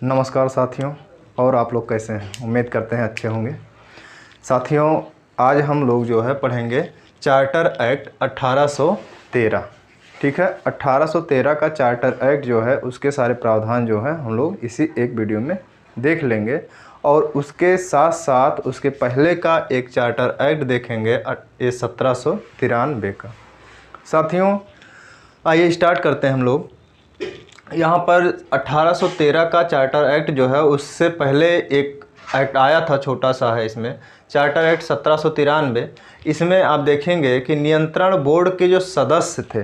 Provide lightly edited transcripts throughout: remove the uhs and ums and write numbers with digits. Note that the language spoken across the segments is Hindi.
नमस्कार साथियों, और आप लोग कैसे हैं? उम्मीद करते हैं अच्छे होंगे। साथियों, आज हम लोग जो है पढ़ेंगे चार्टर एक्ट 1813। ठीक है, 1813 का चार्टर एक्ट जो है उसके सारे प्रावधान जो है हम लोग इसी एक वीडियो में देख लेंगे, और उसके साथ साथ उसके पहले का एक चार्टर एक्ट देखेंगे, ये 1793 का। साथियों, आइए स्टार्ट करते हैं हम लोग। यहाँ पर 1813 का चार्टर एक्ट जो है उससे पहले एक एक्ट आया था, छोटा सा है इसमें, चार्टर एक्ट 1793। इसमें आप देखेंगे कि नियंत्रण बोर्ड के जो सदस्य थे,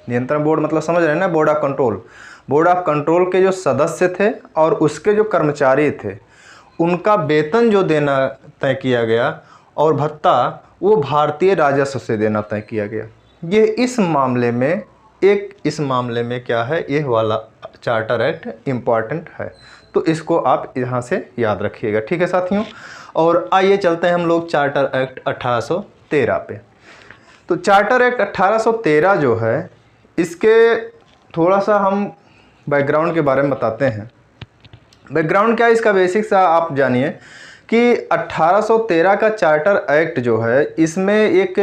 नियंत्रण बोर्ड मतलब समझ रहे हैं ना, board of control, board of control के जो सदस्य थे और उसके जो कर्मचारी थे, उनका वेतन जो देना तय किया गया और भत्ता वो भारतीय राजस्व से देना तय किया गया। ये इस मामले में क्या है, ये वाला चार्टर एक्ट इम्पॉर्टेंट है, तो इसको आप यहाँ से याद रखिएगा। ठीक है साथियों, और आइए चलते हैं हम लोग चार्टर एक्ट 1813 पे। तो चार्टर एक्ट 1813 जो है, इसके थोड़ा सा हम बैकग्राउंड के बारे में बताते हैं। बैकग्राउंड क्या है इसका, बेसिक सा आप जानिए कि 1813 का चार्टर एक्ट जो है, इसमें एक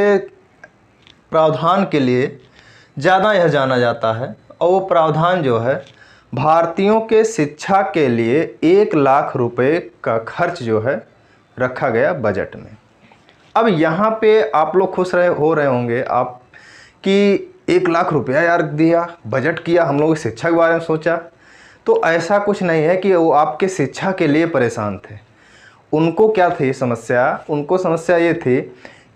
प्रावधान के लिए ज़्यादा यह जाना जाता है, और वो प्रावधान जो है भारतीयों के शिक्षा के लिए 1,00,000 रुपये का खर्च जो है रखा गया बजट में। अब यहाँ पे आप लोग खुश हो रहे होंगे आप कि 1,00,000 रुपया यार दिया, बजट किया, हम लोग शिक्षा के बारे में सोचा। तो ऐसा कुछ नहीं है कि वो आपके शिक्षा के लिए परेशान थे। उनको क्या थी समस्या, उनको समस्या ये थी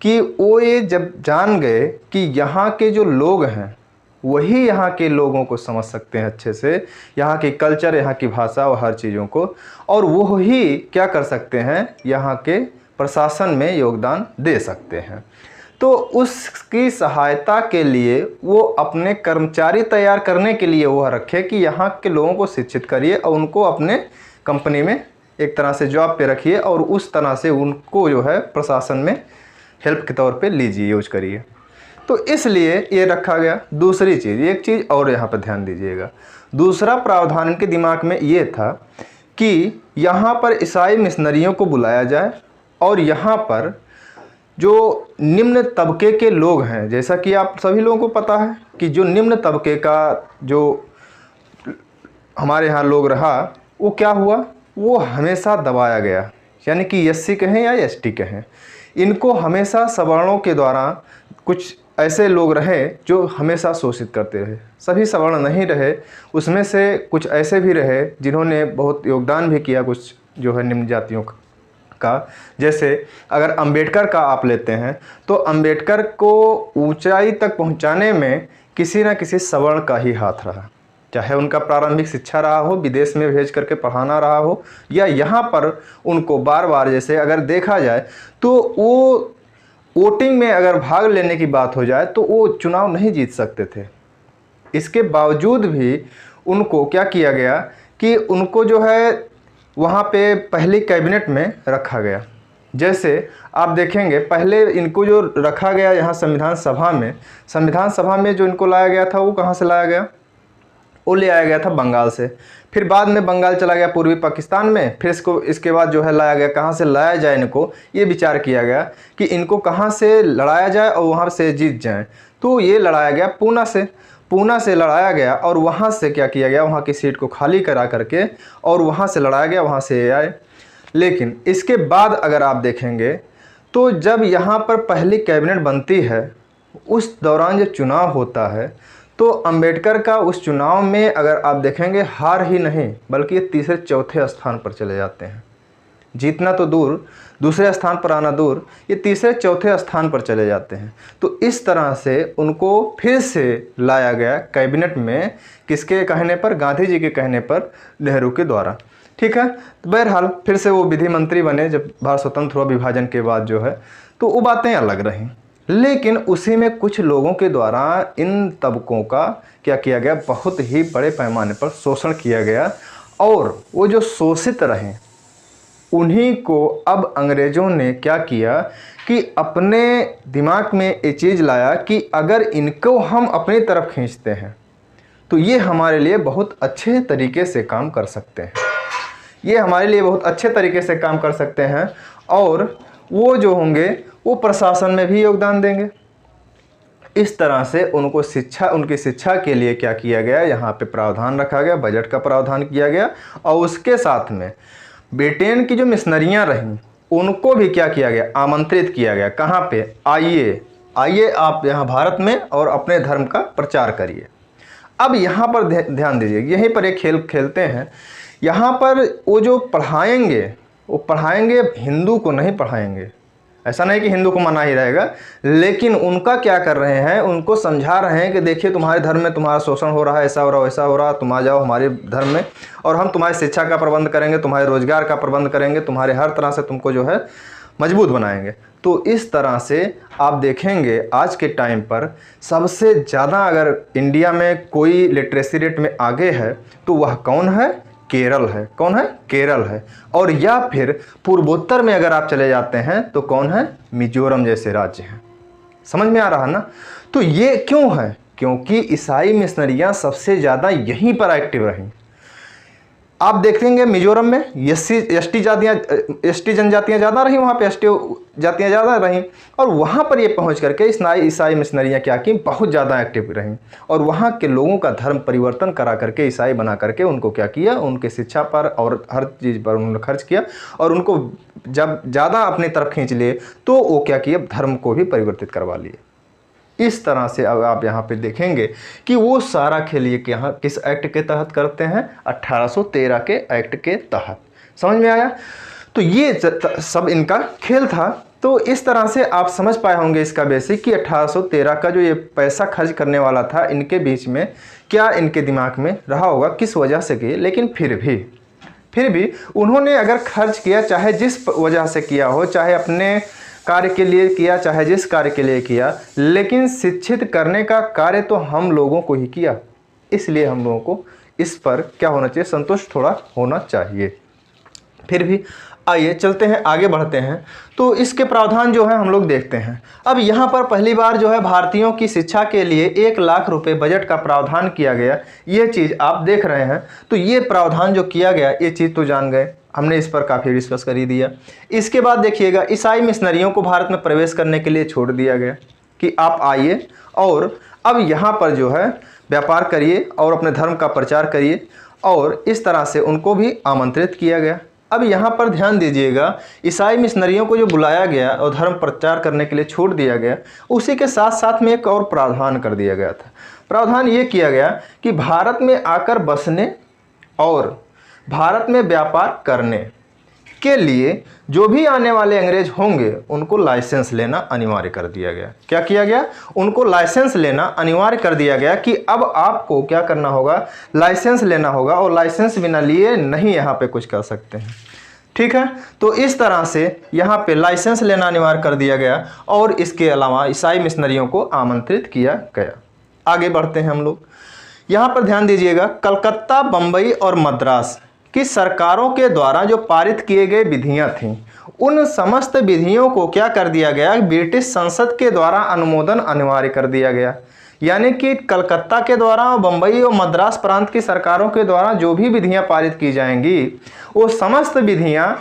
कि वो ये जब जान गए कि यहाँ के जो लोग हैं वही यहाँ के लोगों को समझ सकते हैं अच्छे से, यहाँ की कल्चर, यहाँ की भाषा और हर चीज़ों को, और वो ही क्या कर सकते हैं, यहाँ के प्रशासन में योगदान दे सकते हैं। तो उसकी सहायता के लिए वो अपने कर्मचारी तैयार करने के लिए वो रखे कि यहाँ के लोगों को शिक्षित करिए और उनको अपने कंपनी में एक तरह से जॉब पे रखिए, और उस तरह से उनको जो है प्रशासन में हेल्प के तौर पे लीजिए, यूज करिए। तो इसलिए ये रखा गया। दूसरी चीज़, एक चीज़ और यहाँ पर ध्यान दीजिएगा, दूसरा प्रावधान इनके दिमाग में ये था कि यहाँ पर ईसाई मिशनरियों को बुलाया जाए, और यहाँ पर जो निम्न तबके के लोग हैं, जैसा कि आप सभी लोगों को पता है कि जो निम्न तबके का जो हमारे यहाँ लोग रहा, वो क्या हुआ, वो हमेशा दबाया गया। यानी कि एससी कहें या एसटी कहें, इनको हमेशा सवर्णों के द्वारा कुछ ऐसे लोग रहे जो हमेशा शोषित करते रहे। सभी सवर्ण नहीं रहे, उसमें से कुछ ऐसे भी रहे जिन्होंने बहुत योगदान भी किया, कुछ जो है निम्न जातियों का। जैसे अगर अंबेडकर का आप लेते हैं, तो अंबेडकर को ऊंचाई तक पहुंचाने में किसी न किसी सवर्ण का ही हाथ रहा, चाहे उनका प्रारंभिक शिक्षा रहा हो, विदेश में भेज करके पढ़ाना रहा हो, या यहाँ पर उनको बार बार, जैसे अगर देखा जाए तो वो वोटिंग में अगर भाग लेने की बात हो जाए तो वो चुनाव नहीं जीत सकते थे। इसके बावजूद भी उनको क्या किया गया कि उनको जो है वहाँ पे पहली कैबिनेट में रखा गया। जैसे आप देखेंगे पहले इनको जो रखा गया यहाँ संविधान सभा में जो इनको लाया गया था, वो कहाँ से लाया गया, वो ले आया गया था बंगाल से। फिर बाद में बंगाल चला गया पूर्वी पाकिस्तान में, फिर इसके बाद जो है लाया गया, कहाँ से लाया जाए इनको, ये विचार किया गया कि इनको कहाँ से लड़ाया जाए और वहाँ से जीत जाए। तो ये लड़ाया गया पूना से लड़ाया गया, और वहाँ से क्या किया गया, वहाँ की सीट को खाली करा करके और वहाँ से लड़ाया गया, वहाँ से ये आए। लेकिन इसके बाद अगर आप देखेंगे तो जब यहाँ पर पहली कैबिनेट बनती है, उस दौरान जो चुनाव होता है, तो अंबेडकर का उस चुनाव में अगर आप देखेंगे हार ही नहीं बल्कि ये तीसरे चौथे स्थान पर चले जाते हैं। जीतना तो दूर, दूसरे स्थान पर आना दूर, ये तीसरे चौथे स्थान पर चले जाते हैं। तो इस तरह से उनको फिर से लाया गया कैबिनेट में, किसके कहने पर, गांधी जी के कहने पर, नेहरू के द्वारा। ठीक है, तो बहरहाल फिर से वो विधि मंत्री बने जब भारत स्वतंत्र हुआ विभाजन के बाद जो है, तो वो बातें अलग रहीं। लेकिन उसी में कुछ लोगों के द्वारा इन तबकों का क्या किया गया, बहुत ही बड़े पैमाने पर शोषण किया गया, और वो जो शोषित रहे उन्हीं को अब अंग्रेज़ों ने क्या किया कि अपने दिमाग में ये चीज़ लाया कि अगर इनको हम अपनी तरफ खींचते हैं तो ये हमारे लिए बहुत अच्छे तरीके से काम कर सकते हैं। ये हमारे लिए बहुत अच्छे तरीके से काम कर सकते हैं और वो जो होंगे वो प्रशासन में भी योगदान देंगे। इस तरह से उनको उनकी शिक्षा के लिए क्या किया गया, यहाँ पे प्रावधान रखा गया, बजट का प्रावधान किया गया। और उसके साथ में ब्रिटेन की जो मिशनरियाँ रहीं उनको भी क्या किया गया, आमंत्रित किया गया। कहाँ पे, आइए आप यहाँ भारत में और अपने धर्म का प्रचार करिए। अब यहाँ पर ध्यान दीजिए, यहीं पर एक खेल खेलते हैं। यहाँ पर वो जो पढ़ाएंगे वो पढ़ाएंगे, हिंदू को नहीं पढ़ाएंगे। ऐसा नहीं कि हिंदू को मना ही रहेगा, लेकिन उनका क्या कर रहे हैं, उनको समझा रहे हैं कि देखिए तुम्हारे धर्म में तुम्हारा शोषण हो रहा है, ऐसा हो रहा है, वैसा हो रहा है, तुम आ जाओ हमारे धर्म में और हम तुम्हारी शिक्षा का प्रबंध करेंगे, तुम्हारे रोजगार का प्रबंध करेंगे, तुम्हारे हर तरह से तुमको जो है मजबूत बनाएंगे। तो इस तरह से आप देखेंगे आज के टाइम पर सबसे ज़्यादा अगर इंडिया में कोई लिटरेसी रेट में आगे है तो वह कौन है, केरल है। कौन है, केरल है। और या फिर पूर्वोत्तर में अगर आप चले जाते हैं तो कौन है, मिजोरम जैसे राज्य हैं। समझ में आ रहा है ना। तो ये क्यों है, क्योंकि ईसाई मिशनरियाँ सबसे ज़्यादा यहीं पर एक्टिव रहीं। आप देखेंगे मिजोरम में एसटी जनजातियाँ ज़्यादा रहीं, वहाँ पे एसटी जातियाँ ज़्यादा रहीं और वहाँ पर ये पहुँच करके ईसाई मिशनरियाँ क्या की, बहुत ज़्यादा एक्टिव रहीं और वहाँ के लोगों का धर्म परिवर्तन करा करके ईसाई बना करके उनको क्या किया, उनके शिक्षा पर और हर चीज़ पर उन्होंने खर्च किया और उनको जब ज़्यादा अपनी तरफ खींच लिए तो वो क्या किया, धर्म को भी परिवर्तित करवा लिए। इस तरह से अब आप यहाँ पे देखेंगे कि वो सारा खेल ये कि यहाँ किस एक्ट के तहत करते हैं, 1813 के एक्ट के तहत। समझ में आया। तो ये सब इनका खेल था। तो इस तरह से आप समझ पाए होंगे इसका बेसिक कि 1813 का जो ये पैसा खर्च करने वाला था, इनके बीच में क्या इनके दिमाग में रहा होगा, किस वजह से किए। लेकिन फिर भी उन्होंने अगर खर्च किया, चाहे जिस वजह से किया हो, चाहे अपने कार्य के लिए किया, चाहे जिस कार्य के लिए किया, लेकिन शिक्षित करने का कार्य तो हम लोगों को ही किया। इसलिए हम लोगों को इस पर क्या होना चाहिए, संतुष्ट थोड़ा होना चाहिए। फिर भी आइए चलते हैं, आगे बढ़ते हैं। तो इसके प्रावधान जो है हम लोग देखते हैं। अब यहाँ पर पहली बार जो है भारतीयों की शिक्षा के लिए 1 लाख रुपए बजट का प्रावधान किया गया। ये चीज़ आप देख रहे हैं। तो ये प्रावधान जो किया गया, ये चीज़ तो जान गए, हमने इस पर काफ़ी डिस्कस कर ही दिया। इसके बाद देखिएगा, ईसाई मिशनरियों को भारत में प्रवेश करने के लिए छोड़ दिया गया कि आप आइए और अब यहाँ पर जो है व्यापार करिए और अपने धर्म का प्रचार करिए, और इस तरह से उनको भी आमंत्रित किया गया। अब यहाँ पर ध्यान दीजिएगा, ईसाई मिशनरियों को जो बुलाया गया और धर्म प्रचार करने के लिए छोड़ दिया गया, उसी के साथ साथ में एक और प्रावधान कर दिया गया था। प्रावधान ये किया गया कि भारत में आकर बसने और भारत में व्यापार करने के लिए जो भी आने वाले अंग्रेज होंगे उनको लाइसेंस लेना अनिवार्य कर दिया गया। क्या किया गया, उनको लाइसेंस लेना अनिवार्य कर दिया गया कि अब आपको क्या करना होगा, लाइसेंस लेना होगा और लाइसेंस बिना लिए नहीं यहाँ पे कुछ कर सकते हैं। ठीक है। तो इस तरह से यहाँ पे लाइसेंस लेना अनिवार्य कर दिया गया और इसके अलावा ईसाई मिशनरियों को आमंत्रित किया गया। आगे बढ़ते हैं हम लोग। यहाँ पर ध्यान दीजिएगा, कलकत्ता, बम्बई और मद्रास की सरकारों के द्वारा जो पारित किए गए विधियां थीं, उन समस्त विधियों को क्या कर दिया गया, ब्रिटिश संसद के द्वारा अनुमोदन अनिवार्य कर दिया गया। यानी कि कलकत्ता के द्वारा, बम्बई और मद्रास प्रांत की सरकारों के द्वारा जो भी विधियां पारित की जाएंगी, वो समस्त विधियां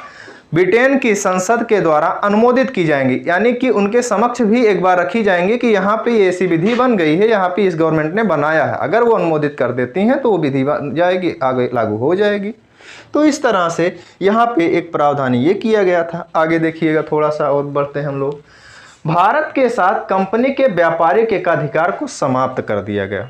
ब्रिटेन की संसद के द्वारा अनुमोदित की जाएंगी। यानी कि उनके समक्ष भी एक बार रखी जाएंगी कि यहाँ पे ये ऐसी विधि बन गई है, यहाँ पे इस गवर्नमेंट ने बनाया है। अगर वो अनुमोदित कर देती हैं तो वो विधि बन जाएगी, आगे लागू हो जाएगी। तो इस तरह से यहाँ पे एक प्रावधान ये किया गया था। आगे देखिएगा, थोड़ा सा और बढ़ते हैं हम लोग। भारत के साथ कंपनी के व्यापारिक एकाधिकार को समाप्त कर दिया गया।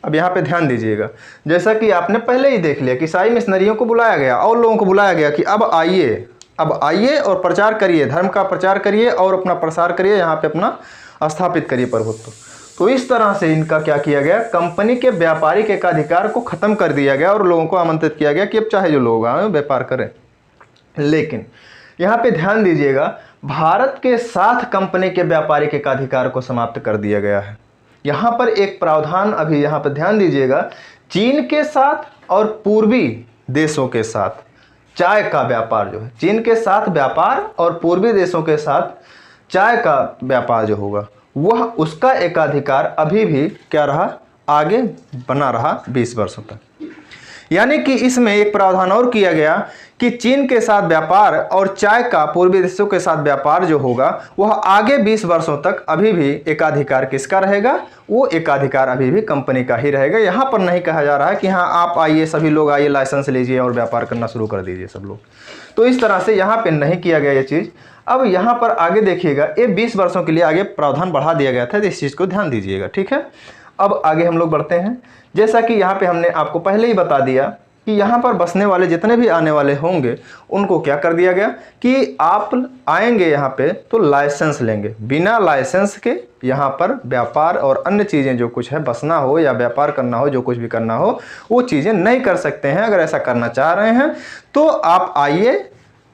अब यहाँ पे ध्यान दीजिएगा, जैसा कि आपने पहले ही देख लिया कि ईसाई मिशनरियों को बुलाया गया और लोगों को बुलाया गया कि अब आइए और प्रचार करिए, धर्म का प्रचार करिए और अपना प्रसार करिए, यहाँ पे अपना स्थापित करिए प्रभुत्व। तो इस तरह से इनका क्या किया गया, कंपनी के व्यापारिक एकाधिकार को खत्म कर दिया गया और लोगों को आमंत्रित किया गया कि अब चाहे जो लोग आए व्यापार करें। लेकिन यहाँ पे ध्यान दीजिएगा, भारत के साथ कंपनी के व्यापारिक एकाधिकार को समाप्त कर दिया गया है। यहाँ पर एक प्रावधान अभी यहाँ पर ध्यान दीजिएगा, चीन के साथ और पूर्वी देशों के साथ चाय का व्यापार जो है, चीन के साथ व्यापार और पूर्वी देशों के साथ चाय का व्यापार जो होगा, वह उसका एकाधिकार अभी भी क्या रहा, आगे बना रहा 20 वर्षों तक। यानी कि इसमें एक प्रावधान और किया गया कि चीन के साथ व्यापार और चाय का पूर्वी देशों के साथ व्यापार जो होगा वह आगे 20 वर्षों तक अभी भी एकाधिकार किसका रहेगा, वो एकाधिकार अभी भी कंपनी का ही रहेगा। यहाँ पर नहीं कहा जा रहा है कि हाँ आप आइए, सभी लोग आइए, लाइसेंस लीजिए और व्यापार करना शुरू कर दीजिए सब लोग। तो इस तरह से यहाँ पे नहीं किया गया ये चीज़। अब यहाँ पर आगे देखिएगा, ये 20 वर्षों के लिए आगे प्रावधान बढ़ा दिया गया था, तो इस चीज़ को ध्यान दीजिएगा, ठीक है। अब आगे हम लोग बढ़ते हैं। जैसा कि यहाँ पे हमने आपको पहले ही बता दिया कि यहाँ पर बसने वाले जितने भी आने वाले होंगे उनको क्या कर दिया गया कि आप आएंगे यहाँ पे तो लाइसेंस लेंगे। बिना लाइसेंस के यहाँ पर व्यापार और अन्य चीज़ें जो कुछ है, बसना हो या व्यापार करना हो, जो कुछ भी करना हो वो चीज़ें नहीं कर सकते हैं। अगर ऐसा करना चाह रहे हैं तो आप आइए,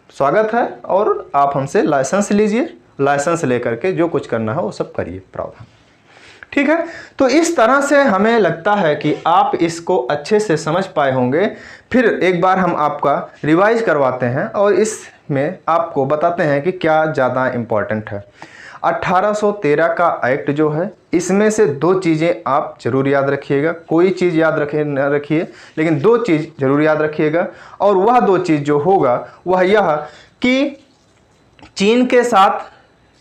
स्वागत है, और आप हमसे लाइसेंस लीजिए, लाइसेंस लेकर के जो कुछ करना है वो सब करिए प्रावधान, ठीक है। तो इस तरह से हमें लगता है कि आप इसको अच्छे से समझ पाए होंगे। फिर एक बार हम आपका रिवाइज करवाते हैं और इसमें आपको बताते हैं कि क्या ज़्यादा इम्पॉर्टेंट है। 1813 का एक्ट जो है, इसमें से 2 चीज़ें आप जरूर याद रखिएगा। कोई चीज़ याद न रखिए, लेकिन 2 चीज़ जरूर याद रखिएगा। और वह 2 चीज़ जो होगा वह यह कि चीन के साथ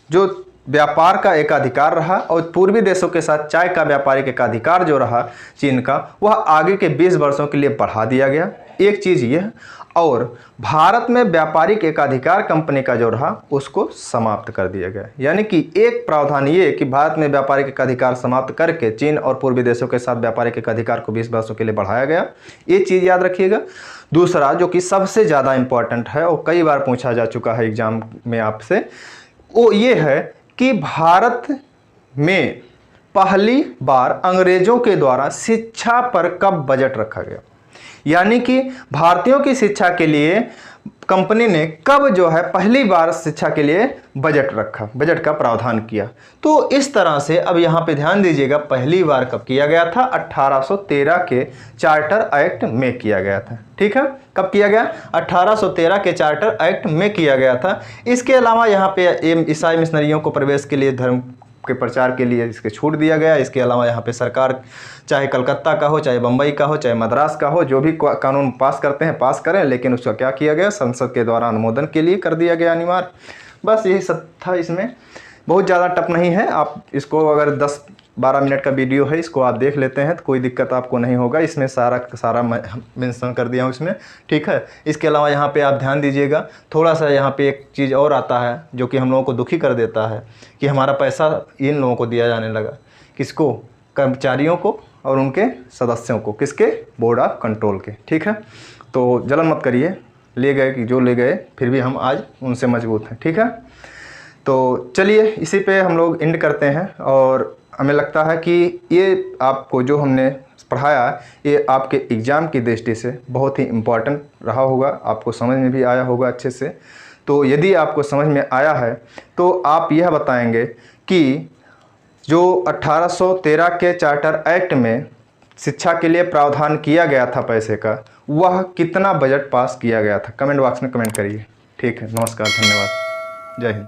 जो व्यापार का एकाधिकार रहा और पूर्वी देशों के साथ चाय का व्यापारिक एकाधिकार जो रहा चीन का, वह आगे के 20 वर्षों के लिए बढ़ा दिया गया। एक चीज़ यह, और भारत में व्यापारिक एकाधिकार कंपनी का जो रहा उसको समाप्त कर दिया गया। यानी कि एक प्रावधान ये कि भारत में व्यापारिक एकाधिकार समाप्त करके चीन और पूर्वी देशों के साथ व्यापारिक एकाधिकार को 20 वर्षों के लिए बढ़ाया गया। ये चीज़ याद रखिएगा। दूसरा जो कि सबसे ज़्यादा इम्पॉर्टेंट है और कई बार पूछा जा चुका है एग्जाम में आपसे, वो ये है कि भारत में पहली बार अंग्रेजों के द्वारा शिक्षा पर कब बजट रखा गया। यानी कि भारतीयों की शिक्षा के लिए कंपनी ने कब जो है पहली बार शिक्षा के लिए बजट रखा, बजट का प्रावधान किया। तो इस तरह से अब यहाँ पे ध्यान दीजिएगा, पहली बार कब किया गया था, 1813 के चार्टर एक्ट में किया गया था, ठीक है। कब किया गया, 1813 के चार्टर एक्ट में किया गया था। इसके अलावा यहाँ पे ईसाई मिशनरियों को प्रवेश के लिए, धर्म के प्रचार के लिए इसके छूट दिया गया। इसके अलावा यहाँ पे सरकार चाहे कलकत्ता का हो, चाहे बम्बई का हो, चाहे मद्रास का हो, जो भी कानून पास करते हैं पास करें, लेकिन उसका क्या किया गया, संसद के द्वारा अनुमोदन के लिए कर दिया गया अनिवार्य। बस यही सब था। इसमें बहुत ज़्यादा टफ नहीं है। आप इसको अगर 10-12 मिनट का वीडियो है, इसको आप देख लेते हैं तो कोई दिक्कत आपको नहीं होगा। इसमें सारा मेंशन कर दिया हूँ इसमें, ठीक है। इसके अलावा यहाँ पे आप ध्यान दीजिएगा, थोड़ा सा यहाँ पे एक चीज़ और आता है जो कि हम लोगों को दुखी कर देता है कि हमारा पैसा इन लोगों को दिया जाने लगा। किसको, कर्मचारियों को और उनके सदस्यों को, किसके, बोर्ड ऑफ कंट्रोल के, ठीक है। तो जलन मत करिए, ले गए कि जो ले गए, फिर भी हम आज उनसे मजबूत हैं, ठीक है। तो चलिए इसी पे हम लोग एंड करते हैं। और हमें लगता है कि ये आपको जो हमने पढ़ाया ये आपके एग्ज़ाम की दृष्टि से बहुत ही इम्पॉर्टेंट रहा होगा, आपको समझ में भी आया होगा अच्छे से। तो यदि आपको समझ में आया है तो आप यह बताएंगे कि जो 1813 के चार्टर एक्ट में शिक्षा के लिए प्रावधान किया गया था पैसे का, वह कितना बजट पास किया गया था। कमेंट बॉक्स में कमेंट करिए, ठीक है। नमस्कार, धन्यवाद, जय हिंद।